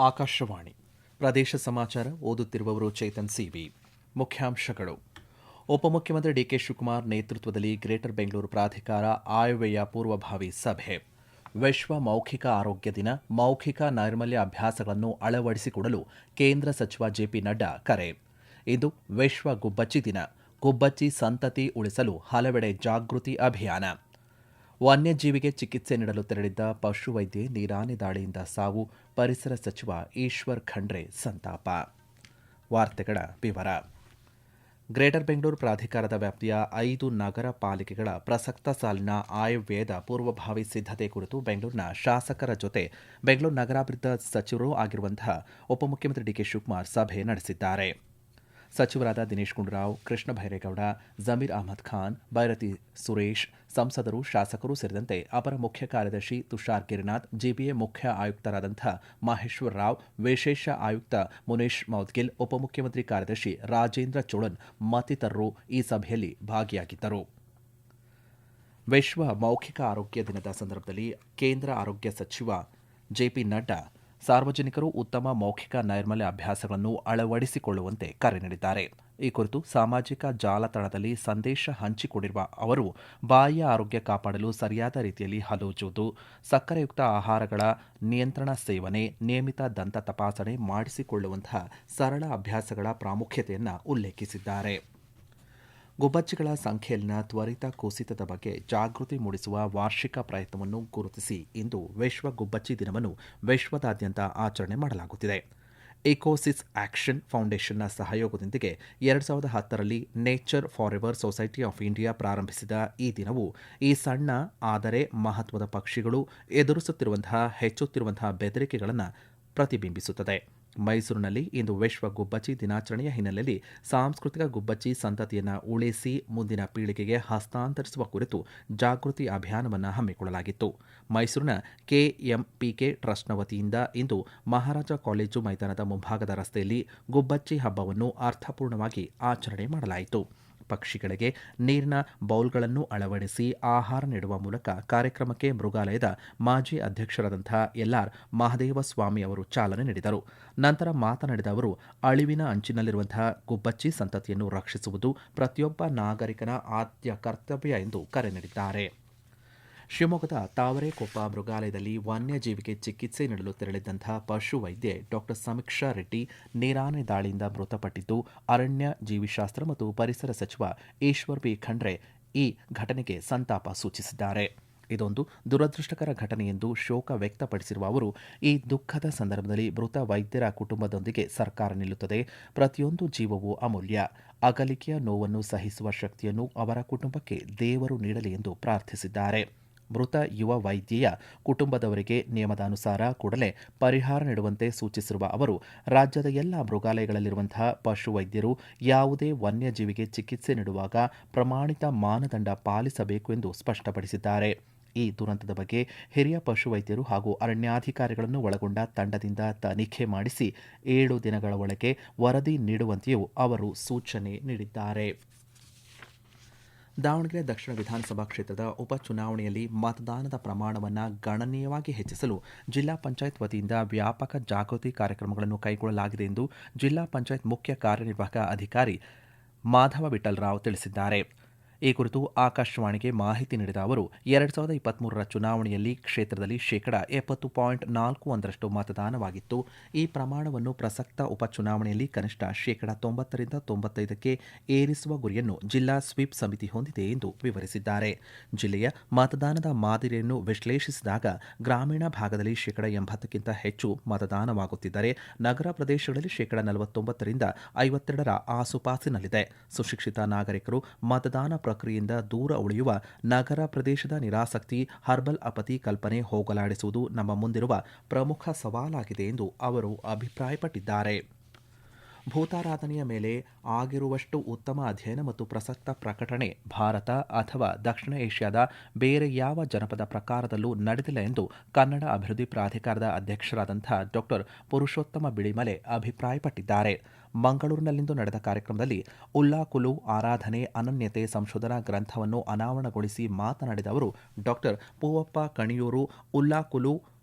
ಆಕಾಶವಾಣಿ ಪ್ರದೇಶ ಸಮಾಚಾರ ಓದುತ್ತಿರುವವರು ಚೇತನ್ ಸಿವಿ. ಮುಖ್ಯಾಂಶಗಳು. ಉಪಮುಖ್ಯಮಂತ್ರಿ ಡಿಕೆ ಶಿವಕುಮಾರ್ ನೇತೃತ್ವದಲ್ಲಿ ಗ್ರೇಟರ್ ಬೆಂಗಳೂರು ಪ್ರಾಧಿಕಾರ ಆಯವ್ಯಯ ಪೂರ್ವಭಾವಿ ಸಭೆ. ವಿಶ್ವ ಮೌಖಿಕ ಆರೋಗ್ಯ ದಿನ. ಮೌಖಿಕ ನೈರ್ಮಲ್ಯ ಅಭ್ಯಾಸಗಳನ್ನು ಅಳವಡಿಸಿಕೊಡಲು ಕೇಂದ್ರ ಸಚಿವ ಜೆಪಿ ನಡ್ಡಾ ಕರೆ. ಇಂದು ವಿಶ್ವ ಗುಬ್ಬಚ್ಚಿ ದಿನ. ಗುಬ್ಬಚ್ಚಿ ಸಂತತಿ ಉಳಿಸಲು ಹಲವೆಡೆ ಜಾಗೃತಿ ಅಭಿಯಾನ. ವನ್ಯಜೀವಿಗೆ ಚಿಕಿತ್ಸೆ ನೀಡಲು ತೆರಳಿದ್ದ ಪಶುವೈದ್ಯೆ ನೀರಾನೆ ದಾಳಿಯಿಂದ ಸಾವು. ಪರಿಸರ ಸಚಿವ ಈಶ್ವರ್ ಖಂಡ್ರೆ ಸಂತಾಪ. ವಾರ್ತೆಗಳ ವಿವರ. ಗ್ರೇಟರ್ ಬೆಂಗಳೂರು ಪ್ರಾಧಿಕಾರದ ವ್ಯಾಪ್ತಿಯ 5 ನಗರ ಪಾಲಿಕೆಗಳ ಪ್ರಸಕ್ತ ಸಾಲಿನ ಆಯವ್ಯಯದ ಪೂರ್ವಭಾವಿ ಸಿದ್ಧತೆ ಕುರಿತು ಬೆಂಗಳೂರಿನ ಶಾಸಕರ ಜೊತೆ ಬೆಂಗಳೂರು ನಗರಾಭಿವೃದ್ಧಿ ಸಚಿವರೂ ಆಗಿರುವಂತಹ ಉಪಮುಖ್ಯಮಂತ್ರಿ ಡಿಕೆ ಶಿವಕುಮಾರ್ ಸಭೆ ನಡೆಸಿದ್ದಾರೆ. ಸಚಿವರಾದ ದಿನೇಶ್ ಗುಂಡೂರಾವ್, ಕೃಷ್ಣ ಬೈರೇಗೌಡ, ಜಮೀರ್ ಅಹಮದ್ ಖಾನ್, ಬೈರತಿ ಸುರೇಶ್, ಸಂಸದರು, ಶಾಸಕರು ಸೇರಿದಂತೆ ಅಪರ ಮುಖ್ಯ ಕಾರ್ಯದರ್ಶಿ ತುಷಾರ್ ಗಿರಿನಾಥ್, ಜಿಬಿಎ ಮುಖ್ಯ ಆಯುಕ್ತರಾದಂಥ ಮಹೇಶ್ವರ ರಾವ್, ವಿಶೇಷ ಆಯುಕ್ತ ಮುನೇಶ್ ಮೌದ್ಗಿಲ್, ಉಪಮುಖ್ಯಮಂತ್ರಿ ಕಾರ್ಯದರ್ಶಿ ರಾಜೇಂದ್ರ ಚೋಳನ್ ಮತ್ತಿತರರು ಈ ಸಭೆಯಲ್ಲಿ ಭಾಗಿಯಾಗಿದ್ದರು. ವಿಶ್ವ ಮೌಖಿಕ ಆರೋಗ್ಯ ದಿನದ ಸಂದರ್ಭದಲ್ಲಿ ಕೇಂದ್ರ ಆರೋಗ್ಯ ಸಚಿವ ಜೆಪಿ ನಡ್ಡಾ ಸಾರ್ವಜನಿಕರು ಉತ್ತಮ ಮೌಖಿಕ ನೈರ್ಮಲ್ಯ ಅಭ್ಯಾಸಗಳನ್ನು ಅಳವಡಿಸಿಕೊಳ್ಳುವಂತೆ ಕರೆ ನೀಡಿದ್ದಾರೆ. ಈ ಕುರಿತು ಸಾಮಾಜಿಕ ಜಾಲತಾಣದಲ್ಲಿ ಸಂದೇಶ ಹಂಚಿಕೊಂಡಿರುವ ಅವರು, ಬಾಯಿಯ ಆರೋಗ್ಯ ಕಾಪಾಡಲು ಸರಿಯಾದ ರೀತಿಯಲ್ಲಿ ಹಲುಜುವುದು, ಸಕ್ಕರೆಯುಕ್ತ ಆಹಾರಗಳ ನಿಯಂತ್ರಣ ಸೇವನೆ, ನಿಯಮಿತ ದಂತ ತಪಾಸಣೆ ಮಾಡಿಸಿಕೊಳ್ಳುವಂತಹ ಸರಳ ಅಭ್ಯಾಸಗಳ ಪ್ರಾಮುಖ್ಯತೆಯನ್ನು ಉಲ್ಲೇಖಿಸಿದ್ದಾರೆ. ಗುಬ್ಬಚ್ಚಿಗಳ ಸಂಖ್ಯೆಯಲ್ಲಿನ ತ್ವರಿತ ಕುಸಿತದ ಬಗ್ಗೆ ಜಾಗೃತಿ ಮೂಡಿಸುವ ವಾರ್ಷಿಕ ಪ್ರಯತ್ನವನ್ನು ಗುರುತಿಸಿ ಇಂದು ವಿಶ್ವ ಗುಬ್ಬಚ್ಚಿ ದಿನವನ್ನು ವಿಶ್ವದಾದ್ಯಂತ ಆಚರಣೆ ಮಾಡಲಾಗುತ್ತಿದೆ. ಇಕೋಸಿಸ್ ಆಕ್ಷನ್ ಫೌಂಡೇಶನ್ನ ಸಹಯೋಗದೊಂದಿಗೆ 2010ರಲ್ಲಿ Nature Forever Society of India ಪ್ರಾರಂಭಿಸಿದ ಈ ದಿನವು ಈ ಸಣ್ಣ ಆದರೆ ಮಹತ್ವದ ಪಕ್ಷಿಗಳು ಎದುರಿಸುತ್ತಿರುವಂತಹ ಹೆಚ್ಚುತ್ತಿರುವಂತಹ ಬೆದರಿಕೆಗಳನ್ನು ಪ್ರತಿಬಿಂಬಿಸುತ್ತದೆ. ಮೈಸೂರಿನಲ್ಲಿ ಇಂದು ವಿಶ್ವ ಗುಬ್ಬಚ್ಚಿ ದಿನಾಚರಣೆಯ ಹಿನ್ನೆಲೆಯಲ್ಲಿ ಸಾಂಸ್ಕೃತಿಕ ಗುಬ್ಬಚ್ಚಿ ಸಂತತಿಯನ್ನು ಉಳಿಸಿ ಮುಂದಿನ ಪೀಳಿಗೆಗೆ ಹಸ್ತಾಂತರಿಸುವ ಕುರಿತು ಜಾಗೃತಿ ಅಭಿಯಾನವನ್ನು ಹಮ್ಮಿಕೊಳ್ಳಲಾಗಿತ್ತು. ಮೈಸೂರಿನ ಕೆಎಂಪಿಕೆ ಟ್ರಸ್ಟ್ನ ವತಿಯಿಂದ ಇಂದು ಮಹಾರಾಜ ಕಾಲೇಜು ಮೈದಾನದ ಮುಂಭಾಗದ ರಸ್ತೆಯಲ್ಲಿ ಗುಬ್ಬಚ್ಚಿ ಹಬ್ಬವನ್ನು ಅರ್ಥಪೂರ್ಣವಾಗಿ ಆಚರಣೆ ಮಾಡಲಾಯಿತು. ಪಕ್ಷಿಗಳಿಗೆ ನೀರಿನ ಬೌಲ್ಗಳನ್ನು ಅಳವಡಿಸಿ ಆಹಾರ ನೀಡುವ ಮೂಲಕ ಕಾರ್ಯಕ್ರಮಕ್ಕೆ ಮೃಗಾಲಯದ ಮಾಜಿ ಅಧ್ಯಕ್ಷರಾದಂಥ ಎಲ್ಆರ್ ಮಹದೇವಸ್ವಾಮಿ ಅವರು ಚಾಲನೆ ನೀಡಿದರು. ನಂತರ ಮಾತನಾಡಿದ ಅವರು, ಅಳಿವಿನ ಅಂಚಿನಲ್ಲಿರುವಂತಹ ಗುಬ್ಬಚ್ಚಿ ಸಂತತಿಯನ್ನು ರಕ್ಷಿಸುವುದು ಪ್ರತಿಯೊಬ್ಬ ನಾಗರಿಕನ ಆದ್ಯ ಕರ್ತವ್ಯ ಎಂದು ಕರೆ ನೀಡಿದ್ದಾರೆ. ಶಿವಮೊಗ್ಗದ ತಾವರೆಕೊಪ್ಪ ಮೃಗಾಲಯದಲ್ಲಿ ವನ್ಯಜೀವಿಗೆ ಚಿಕಿತ್ಸೆ ನೀಡಲು ತೆರಳಿದ್ದಂತಹ ಪಶುವೈದ್ಯೆ ಡಾಕ್ಟರ್ ಸಮೀಕ್ಷಾ ರೆಡ್ಡಿ ನೀರಾನೆ ದಾಳಿಯಿಂದ ಮೃತಪಟ್ಟಿದ್ದು, ಅರಣ್ಯ ಜೀವಿಶಾಸ್ತ್ರ ಮತ್ತು ಪರಿಸರ ಸಚಿವ ಈಶ್ವರ್ ಬಿ ಖಂಡ್ರೆ ಈ ಘಟನೆಗೆ ಸಂತಾಪ ಸೂಚಿಸಿದ್ದಾರೆ. ಇದೊಂದು ದುರದೃಷ್ಟಕರ ಘಟನೆ ಎಂದು ಶೋಕ ವ್ಯಕ್ತಪಡಿಸಿರುವ ಅವರು, ಈ ದುಃಖದ ಸಂದರ್ಭದಲ್ಲಿ ಮೃತ ವೈದ್ಯರ ಕುಟುಂಬದೊಂದಿಗೆ ಸರ್ಕಾರ ನಿಲ್ಲುತ್ತದೆ. ಪ್ರತಿಯೊಂದು ಜೀವವೂ ಅಮೂಲ್ಯ. ಅಗಲಿಕೆಯ ನೋವನ್ನು ಸಹಿಸುವ ಶಕ್ತಿಯನ್ನು ಅವರ ಕುಟುಂಬಕ್ಕೆ ದೇವರು ನೀಡಲಿ ಎಂದು ಪ್ರಾರ್ಥಿಸಿದ್ದಾರೆ. ಮೃತ ಯುವ ವೈದ್ಯೆಯ ಕುಟುಂಬದವರಿಗೆ ನಿಯಮದಾನುಸಾರ ಕೂಡಲೇ ಪರಿಹಾರ ನೀಡುವಂತೆ ಸೂಚಿಸಿರುವ ಅವರು, ರಾಜ್ಯದ ಎಲ್ಲ ಮೃಗಾಲಯಗಳಲ್ಲಿರುವಂತಹ ಪಶುವೈದ್ಯರು ಯಾವುದೇ ವನ್ಯಜೀವಿಗೆ ಚಿಕಿತ್ಸೆ ನೀಡುವಾಗ ಪ್ರಮಾಣಿತ ಮಾನದಂಡ ಪಾಲಿಸಬೇಕು ಎಂದು ಸ್ಪಷ್ಟಪಡಿಸಿದ್ದಾರೆ. ಈ ದುರಂತದ ಬಗ್ಗೆ ಹಿರಿಯ ಪಶುವೈದ್ಯರು ಹಾಗೂ ಅರಣ್ಯಾಧಿಕಾರಿಗಳನ್ನು ಒಳಗೊಂಡ ತಂಡದಿಂದ ತನಿಖೆ ಮಾಡಿಸಿ 7 ದಿನಗಳ ಒಳಗೆ ವರದಿ ನೀಡುವಂತೆಯೂ ಅವರು ಸೂಚನೆ ನೀಡಿದ್ದಾರೆ. ದಾವಣಗೆರೆ ದಕ್ಷಿಣ ವಿಧಾನಸಭಾ ಕ್ಷೇತ್ರದ ಉಪಚುನಾವಣೆಯಲ್ಲಿ ಮತದಾನದ ಪ್ರಮಾಣವನ್ನು ಗಣನೀಯವಾಗಿ ಹೆಚ್ಚಿಸಲು ಜಿಲ್ಲಾ ಪಂಚಾಯತ್ ವತಿಯಿಂದ ವ್ಯಾಪಕ ಜಾಗೃತಿ ಕಾರ್ಯಕ್ರಮಗಳನ್ನು ಕೈಗೊಳ್ಳಲಾಗಿದೆ ಎಂದು ಜಿಲ್ಲಾ ಪಂಚಾಯತ್ ಮುಖ್ಯ ಕಾರ್ಯನಿರ್ವಾಹಕ ಅಧಿಕಾರಿ ಮಾಧವ ವಿಠಲರಾವ್ ತಿಳಿಸಿದ್ದಾರೆ. ಈ ಕುರಿತು ಆಕಾಶವಾಣಿಗೆ ಮಾಹಿತಿ ನೀಡಿದ ಅವರು, 2023ರ ಚುನಾವಣೆಯಲ್ಲಿ ಕ್ಷೇತ್ರದಲ್ಲಿ 70.41% ಮತದಾನವಾಗಿತ್ತು. ಈ ಪ್ರಮಾಣವನ್ನು ಪ್ರಸಕ್ತ ಉಪಚುನಾವಣೆಯಲ್ಲಿ ಕನಿಷ್ಠ 90ರಿಂದ 95ಕ್ಕೆ ಏರಿಸುವ ಗುರಿಯನ್ನು ಜಿಲ್ಲಾ ಸ್ವೀಪ್ ಸಮಿತಿ ಹೊಂದಿದೆ ಎಂದು ವಿವರಿಸಿದ್ದಾರೆ. ಜಿಲ್ಲೆಯ ಮತದಾನದ ಮಾದರಿಯನ್ನು ವಿಶ್ಲೇಷಿಸಿದಾಗ ಗ್ರಾಮೀಣ ಭಾಗದಲ್ಲಿ 80ಕ್ಕಿಂತ ಹೆಚ್ಚು ಮತದಾನವಾಗುತ್ತಿದ್ದರೆ, ನಗರ ಪ್ರದೇಶಗಳಲ್ಲಿ 49ರಿಂದ 52ರ ಆಸುಪಾಸಿನಲ್ಲಿದೆ. ಸುಶಿಕ್ಷಿತ ನಾಗರಿಕರು ಮತದಾನ ಪ್ರಕ್ರಿಯೆಯಿಂದ ದೂರ ಉಳಿಯುವ ನಗರ ಪ್ರದೇಶದ ನಿರಾಸಕ್ತಿ, ಹರ್ಬಲ್ ಅಪತಿ ಕಲ್ಪನೆ ಹೋಗಲಾಡಿಸುವುದು ನಮ್ಮ ಮುಂದಿರುವ ಪ್ರಮುಖ ಸವಾಲಾಗಿದೆ ಎಂದು ಅವರು ಅಭಿಪ್ರಾಯಪಟ್ಟಿದ್ದಾರೆ. ಭೂತಾರಾಧನೆಯ ಮೇಲೆ ಆಗಿರುವಷ್ಟು ಉತ್ತಮ ಅಧ್ಯಯನ ಮತ್ತು ಪ್ರಸಕ್ತ ಪ್ರಕಟಣೆ ಭಾರತ ಅಥವಾ ದಕ್ಷಿಣ ಏಷ್ಯಾದ ಬೇರೆ ಯಾವ ಜನಪದ ಪ್ರಕಾರದಲ್ಲೂ ನಡೆದಿಲ್ಲ ಎಂದು ಕನ್ನಡ ಅಭಿವೃದ್ಧಿ ಪ್ರಾಧಿಕಾರದ ಅಧ್ಯಕ್ಷರಾದಂಥ ಡಾಕ್ಟರ್ ಪುರುಷೋತ್ತಮ ಬಿಳಿಮಲೆ ಅಭಿಪ್ರಾಯಪಟ್ಟಿದ್ದಾರೆ. ಮಂಗಳೂರಿನಲ್ಲಿಂದು ನಡೆದ ಕಾರ್ಯಕ್ರಮದಲ್ಲಿ ಉಲ್ಲಾಕುಲು ಆರಾಧನೆ ಅನನ್ಯತೆ ಸಂಶೋಧನಾ ಗ್ರಂಥವನ್ನು ಅನಾವರಣಗೊಳಿಸಿ ಮಾತನಾಡಿದ ಅವರು, ಡಾಕ್ಟರ್ ಪೂವಪ್ಪ ಕಣಿಯೂರು ಉಲ್ಲಾಕುಲು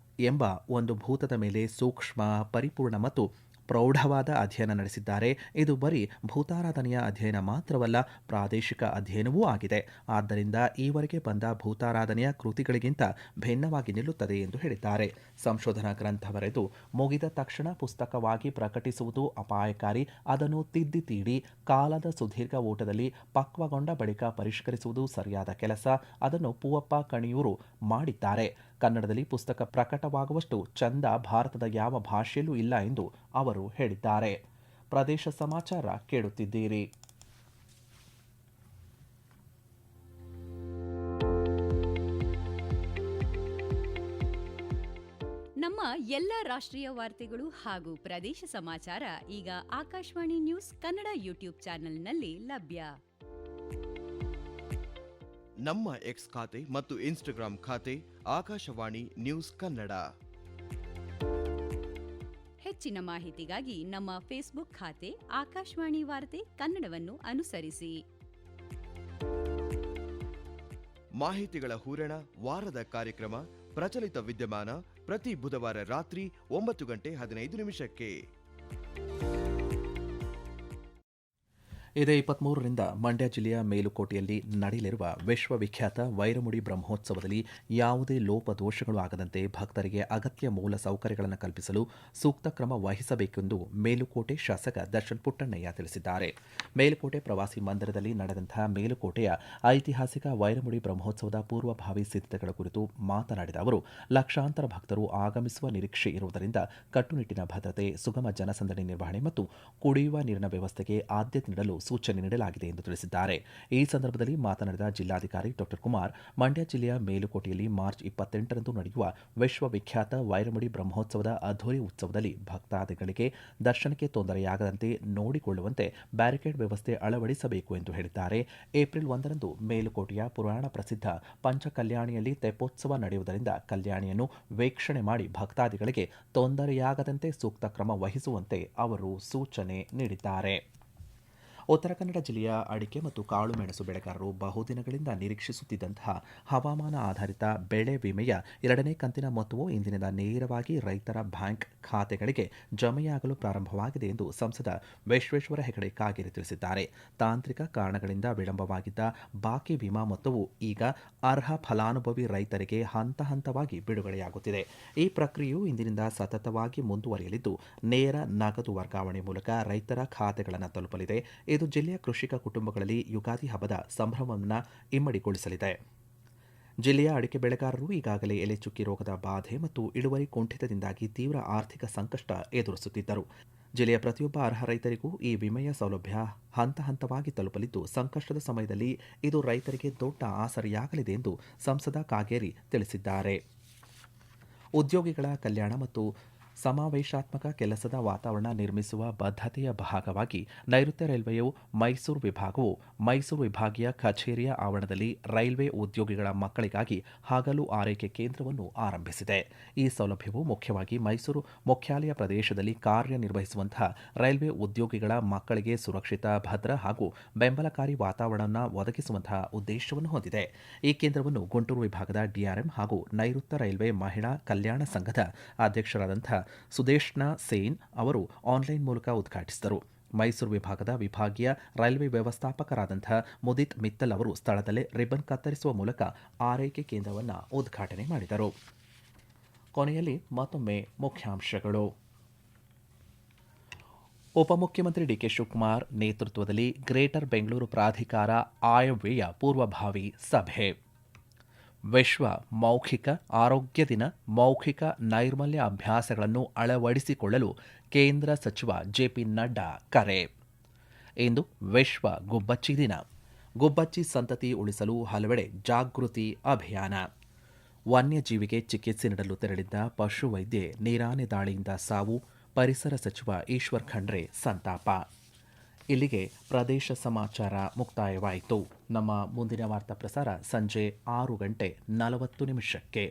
ಎಂಬ ಒಂದು ಭೂತದ ಮೇಲೆ ಸೂಕ್ಷ್ಮ, ಪರಿಪೂರ್ಣ ಮತ್ತು ಪ್ರೌಢವಾದ ಅಧ್ಯಯನ ನಡೆಸಿದ್ದಾರೆ. ಇದು ಬರೀ ಭೂತಾರಾಧನೆಯ ಅಧ್ಯಯನ ಮಾತ್ರವಲ್ಲ, ಪ್ರಾದೇಶಿಕ ಅಧ್ಯಯನವೂ ಆಗಿದೆ. ಆದ್ದರಿಂದ ಈವರೆಗೆ ಬಂದ ಭೂತಾರಾಧನೆಯ ಕೃತಿಗಳಿಗಿಂತ ಭಿನ್ನವಾಗಿ ನಿಲ್ಲುತ್ತದೆ ಎಂದು ಹೇಳಿದ್ದಾರೆ. ಸಂಶೋಧನಾ ಗ್ರಂಥ ಬರೆದು ಮುಗಿದ ತಕ್ಷಣ ಪುಸ್ತಕವಾಗಿ ಪ್ರಕಟಿಸುವುದು ಅಪಾಯಕಾರಿ. ಅದನ್ನು ತಿದ್ದಿ ತೀಡಿ ಕಾಲದ ಸುದೀರ್ಘ ಓಟದಲ್ಲಿ ಪಕ್ವಗೊಂಡ ಬಳಿಕ ಪರಿಷ್ಕರಿಸುವುದು ಸರಿಯಾದ ಕೆಲಸ. ಅದನ್ನು ಪೂವಪ್ಪ ಕಣಿಯೂರು ಮಾಡಿದ್ದಾರೆ. ಕನ್ನಡದಲ್ಲಿ ಪುಸ್ತಕ ಪ್ರಕಟವಾಗುವಷ್ಟು ಚಂದ ಭಾರತದ ಯಾವ ಭಾಷೆಯಲ್ಲೂ ಇಲ್ಲ ಎಂದು ಅವರು ಹೇಳಿದ್ದಾರೆ. ಪ್ರದೇಶ ಸಮಾಚಾರ ಕೇಳುತ್ತಿದ್ದೀರಿ. ನಮ್ಮ ಎಲ್ಲ ರಾಷ್ಟ್ರೀಯ ವಾರ್ತೆಗಳು ಹಾಗೂ ಪ್ರದೇಶ ಸಮಾಚಾರ ಈಗ ಆಕಾಶವಾಣಿ ನ್ಯೂಸ್ ಕನ್ನಡ ಯೂಟ್ಯೂಬ್ ಚಾನೆಲ್ನಲ್ಲಿ ಲಭ್ಯ. ನಮ್ಮ ಎಕ್ಸ್ ಖಾತೆ ಮತ್ತು ಇನ್ಸ್ಟಾಗ್ರಾಂ ಖಾತೆ ಆಕಾಶವಾಣಿ ನ್ಯೂಸ್ ಕನ್ನಡ. ಹೆಚ್ಚಿನ ಮಾಹಿತಿಗಾಗಿ ನಮ್ಮ ಫೇಸ್ಬುಕ್ ಖಾತೆ ಆಕಾಶವಾಣಿ ವಾರ್ತೆ ಕನ್ನಡವನ್ನು ಅನುಸರಿಸಿ. ಮಾಹಿತಿಗಳ ಹೂರಣ, ವಾರದ ಕಾರ್ಯಕ್ರಮ, ಪ್ರಚಲಿತ ವಿದ್ಯಮಾನ ಪ್ರತಿ ಬುಧವಾರ ರಾತ್ರಿ 9:15 ಇದೇ 23ರಿಂದ ಮಂಡ್ಯ ಜಿಲ್ಲೆಯ ಮೇಲುಕೋಟೆಯಲ್ಲಿ ನಡೆಯಲಿರುವ ವಿಶ್ವವಿಖ್ಯಾತ ವೈರಮುಡಿ ಬ್ರಹ್ಮೋತ್ಸವದಲ್ಲಿ ಯಾವುದೇ ಲೋಪದೋಷಗಳು ಆಗದಂತೆ ಭಕ್ತರಿಗೆ ಅಗತ್ಯ ಮೂಲ ಸೌಕರ್ಯಗಳನ್ನು ಕಲ್ಪಿಸಲು ಸೂಕ್ತ ಕ್ರಮ ವಹಿಸಬೇಕೆಂದು ಮೇಲುಕೋಟೆ ಶಾಸಕ ದರ್ಶನ್ ಪುಟ್ಟಣ್ಣಯ್ಯ ತಿಳಿಸಿದ್ದಾರೆ. ಮೇಲುಕೋಟೆ ಪ್ರವಾಸಿ ಮಂದಿರದಲ್ಲಿ ನಡೆದಂತಹ ಮೇಲುಕೋಟೆಯ ಐತಿಹಾಸಿಕ ವೈರಮುಡಿ ಬ್ರಹ್ಮೋತ್ಸವದ ಪೂರ್ವಭಾವಿ ಸಿದ್ಧತೆಗಳ ಕುರಿತು ಮಾತನಾಡಿದ ಅವರು, ಲಕ್ಷಾಂತರ ಭಕ್ತರು ಆಗಮಿಸುವ ನಿರೀಕ್ಷೆ ಇರುವುದರಿಂದ ಕಟ್ಟುನಿಟ್ಟಿನ ಭದ್ರತೆ, ಸುಗಮ ಜನಸಂದಣಿ ನಿರ್ವಹಣೆ ಮತ್ತು ಕುಡಿಯುವ ನೀರಿನ ವ್ಯವಸ್ಥೆಗೆ ಆದ್ಯತೆ ನೀಡಲು ಸೂಚನೆ ನೀಡಲಾಗಿದೆ ಎಂದು ತಿಳಿಸಿದ್ದಾರೆ. ಈ ಸಂದರ್ಭದಲ್ಲಿ ಮಾತನಾಡಿದ ಜಿಲ್ಲಾಧಿಕಾರಿ ಡಾ ಕುಮಾರ್, ಮಂಡ್ಯ ಜಿಲ್ಲೆಯ ಮೇಲುಕೋಟೆಯಲ್ಲಿ ಮಾರ್ಚ್ 28ರಂದು ನಡೆಯುವ ವಿಶ್ವವಿಖ್ಯಾತ ವೈರಮುಡಿ ಬ್ರಹ್ಮೋತ್ಸವದ ಅದ್ದೂರಿ ಉತ್ಸವದಲ್ಲಿ ಭಕ್ತಾದಿಗಳಿಗೆ ದರ್ಶನಕ್ಕೆ ತೊಂದರೆಯಾಗದಂತೆ ನೋಡಿಕೊಳ್ಳುವಂತೆ ಬ್ಯಾರಿಕೇಡ್ ವ್ಯವಸ್ಥೆ ಅಳವಡಿಸಬೇಕು ಎಂದು ಹೇಳಿದ್ದಾರೆ. ಏಪ್ರಿಲ್ 1ರಂದು ಮೇಲುಕೋಟೆಯ ಪುರಾಣ ಪ್ರಸಿದ್ಧ ಪಂಚಕಲ್ಯಾಣಿಯಲ್ಲಿ ತೆಪ್ಪೋತ್ಸವ ನಡೆಯುವುದರಿಂದ ಕಲ್ಯಾಣಿಯನ್ನು ವೀಕ್ಷಣೆ ಮಾಡಿ ಭಕ್ತಾದಿಗಳಿಗೆ ತೊಂದರೆಯಾಗದಂತೆ ಸೂಕ್ತ ಕ್ರಮ ವಹಿಸುವಂತೆ ಅವರು ಸೂಚನೆ ನೀಡಿದ್ದಾರೆ. ಉತ್ತರ ಕನ್ನಡ ಜಿಲ್ಲೆಯ ಅಡಿಕೆ ಮತ್ತು ಕಾಳುಮೆಣಸು ಬೆಳೆಗಾರರು ಬಹುದಿನಗಳಿಂದ ನಿರೀಕ್ಷಿಸುತ್ತಿದ್ದಂತಹ ಹವಾಮಾನ ಆಧಾರಿತ ಬೆಳೆ ವಿಮೆಯ 2ನೇ ಕಂತಿನ ಮೊತ್ತವು ಇಂದಿನಿಂದ ನೇರವಾಗಿ ರೈತರ ಬ್ಯಾಂಕ್ ಖಾತೆಗಳಿಗೆ ಜಮೆಯಾಗಲು ಪ್ರಾರಂಭವಾಗಿದೆ ಎಂದು ಸಂಸದ ವಿಶ್ವೇಶ್ವರ ಹೆಗಡೆ ಕಾಗೇರಿ ತಿಳಿಸಿದ್ದಾರೆ. ತಾಂತ್ರಿಕ ಕಾರಣಗಳಿಂದ ವಿಳಂಬವಾಗಿದ್ದ ಬಾಕಿ ವಿಮಾ ಮೊತ್ತವು ಈಗ ಅರ್ಹ ಫಲಾನುಭವಿ ರೈತರಿಗೆ ಹಂತ ಹಂತವಾಗಿ ಬಿಡುಗಡೆಯಾಗುತ್ತಿದೆ. ಈ ಪ್ರಕ್ರಿಯೆಯು ಇಂದಿನಿಂದ ಸತತವಾಗಿ ಮುಂದುವರಿಯಲಿದ್ದು ನೇರ ನಗದು ವರ್ಗಾವಣೆ ಮೂಲಕ ರೈತರ ಖಾತೆಗಳನ್ನು ತಲುಪಲಿದೆ. ಇದು ಜಿಲ್ಲೆಯ ಕೃಷಿಕ ಕುಟುಂಬಗಳಲ್ಲಿ ಯುಗಾದಿ ಹಬ್ಬದ ಸಂಭ್ರಮವನ್ನು ಇಮ್ಮಡಿಗೊಳಿಸಲಿದೆ. ಜಿಲ್ಲೆಯ ಅಡಿಕೆ ಬೆಳೆಗಾರರು ಈಗಾಗಲೇ ಎಲೆ ಚುಕ್ಕಿ ರೋಗದ ಬಾಧೆ ಮತ್ತು ಇಳುವರಿ ಕುಂಠಿತದಿಂದಾಗಿ ತೀವ್ರ ಆರ್ಥಿಕ ಸಂಕಷ್ಟ ಎದುರಿಸುತ್ತಿದ್ದರು. ಜಿಲ್ಲೆಯ ಪ್ರತಿಯೊಬ್ಬ ಅರ್ಹ ರೈತರಿಗೂ ಈ ವಿಮೆಯ ಸೌಲಭ್ಯ ಹಂತ ಹಂತವಾಗಿ ತಲುಪಲಿದ್ದು ಸಂಕಷ್ಟದ ಸಮಯದಲ್ಲಿ ಇದು ರೈತರಿಗೆ ದೊಡ್ಡ ಆಸರೆಯಾಗಲಿದೆ ಎಂದು ಸಂಸದ ಕಾಗೇರಿ ತಿಳಿಸಿದ್ದಾರೆ. ಉದ್ಯೋಗಿಗಳ ಕಲ್ಯಾಣ ಮತ್ತು ಸಮಾವೇಶಾತ್ಮಕ ಕೆಲಸದ ವಾತಾವರಣ ನಿರ್ಮಿಸುವ ಬದ್ಧತೆಯ ಭಾಗವಾಗಿ ನೈಋತ್ಯ ರೈಲ್ವೆಯು ಮೈಸೂರು ವಿಭಾಗವು ಮೈಸೂರು ವಿಭಾಗೀಯ ಕಚೇರಿಯ ಆವರಣದಲ್ಲಿ ರೈಲ್ವೆ ಉದ್ಯೋಗಿಗಳ ಮಕ್ಕಳಿಗಾಗಿ ಹಗಲು ಆರೈಕೆ ಕೇಂದ್ರವನ್ನು ಆರಂಭಿಸಿದೆ. ಈ ಸೌಲಭ್ಯವು ಮುಖ್ಯವಾಗಿ ಮೈಸೂರು ಮುಖ್ಯಾಲಯ ಪ್ರದೇಶದಲ್ಲಿ ಕಾರ್ಯನಿರ್ವಹಿಸುವಂತಹ ರೈಲ್ವೆ ಉದ್ಯೋಗಿಗಳ ಮಕ್ಕಳಿಗೆ ಸುರಕ್ಷಿತ, ಭದ್ರ ಹಾಗೂ ಬೆಂಬಲಕಾರಿ ವಾತಾವರಣವನ್ನು ಒದಗಿಸುವಂತಹ ಉದ್ದೇಶವನ್ನು ಹೊಂದಿದೆ. ಈ ಕೇಂದ್ರವನ್ನು ಗುಂಟೂರು ವಿಭಾಗದ ಡಿಆರ್ಎಂ ಹಾಗೂ ನೈಋತ್ಯ ರೈಲ್ವೆ ಮಹಿಳಾ ಕಲ್ಯಾಣ ಸಂಘದ ಅಧ್ಯಕ್ಷರಾದಂಥ ಸುದೇಶ್ನಾ ಸೇನ್ ಅವರು ಆನ್ಲೈನ್ ಮೂಲಕ ಉದ್ಘಾಟಿಸಿದರು. ಮೈಸೂರು ವಿಭಾಗದ ವಿಭಾಗೀಯ ರೈಲ್ವೆ ವ್ಯವಸ್ಥಾಪಕರಾದಂಥ ಮುದಿತ್ ಮಿತ್ತಲ್ ಅವರು ಸ್ಥಳದಲ್ಲೇ ರಿಬ್ಬನ್ ಕತ್ತರಿಸುವ ಮೂಲಕ ಆರೈಕೆ ಕೇಂದ್ರವನ್ನು ಉದ್ಘಾಟನೆ ಮಾಡಿದರು. ಕೊನೆಯಲ್ಲಿ ಮತ್ತೊಮ್ಮೆ ಮುಖ್ಯಾಂಶಗಳು. ಉಪಮುಖ್ಯಮಂತ್ರಿ ಡಿಕೆ ಶಿವಕುಮಾರ್ ನೇತೃತ್ವದಲ್ಲಿ ಗ್ರೇಟರ್ ಬೆಂಗಳೂರು ಪ್ರಾಧಿಕಾರ ಆಯವ್ಯಯ ಪೂರ್ವಭಾವಿ ಸಭೆ. ವಿಶ್ವ ಮೌಖಿಕ ಆರೋಗ್ಯ ದಿನ. ಮೌಖಿಕ ನೈರ್ಮಲ್ಯ ಅಭ್ಯಾಸಗಳನ್ನು ಅಳವಡಿಸಿಕೊಳ್ಳಲು ಕೇಂದ್ರ ಸಚಿವ ಜೆಪಿ ನಡ್ಡಾ ಕರೆ. ಇಂದು ವಿಶ್ವ ಗುಬ್ಬಚ್ಚಿ ದಿನ. ಗುಬ್ಬಚ್ಚಿ ಸಂತತಿ ಉಳಿಸಲು ಹಲವೆಡೆ ಜಾಗೃತಿ ಅಭಿಯಾನ. ವನ್ಯಜೀವಿಗೆ ಚಿಕಿತ್ಸೆ ನೀಡಲು ತೆರಳಿದ್ದ ಪಶುವೈದ್ಯೆ ನೀರಾನೆ ದಾಳಿಯಿಂದ ಸಾವು. ಪರಿಸರ ಸಚಿವ ಈಶ್ವರ್ ಖಂಡ್ರೆ ಸಂತಾಪ. ಇಲ್ಲಿಗೆ ಪ್ರದೇಶ ಸಮಾಚಾರ ಮುಕ್ತಾಯವಾಯಿತು. ನಮ್ಮ ಮುಂದಿನ ವಾರ್ತಾ ಪ್ರಸಾರ ಸಂಜೆ 6:40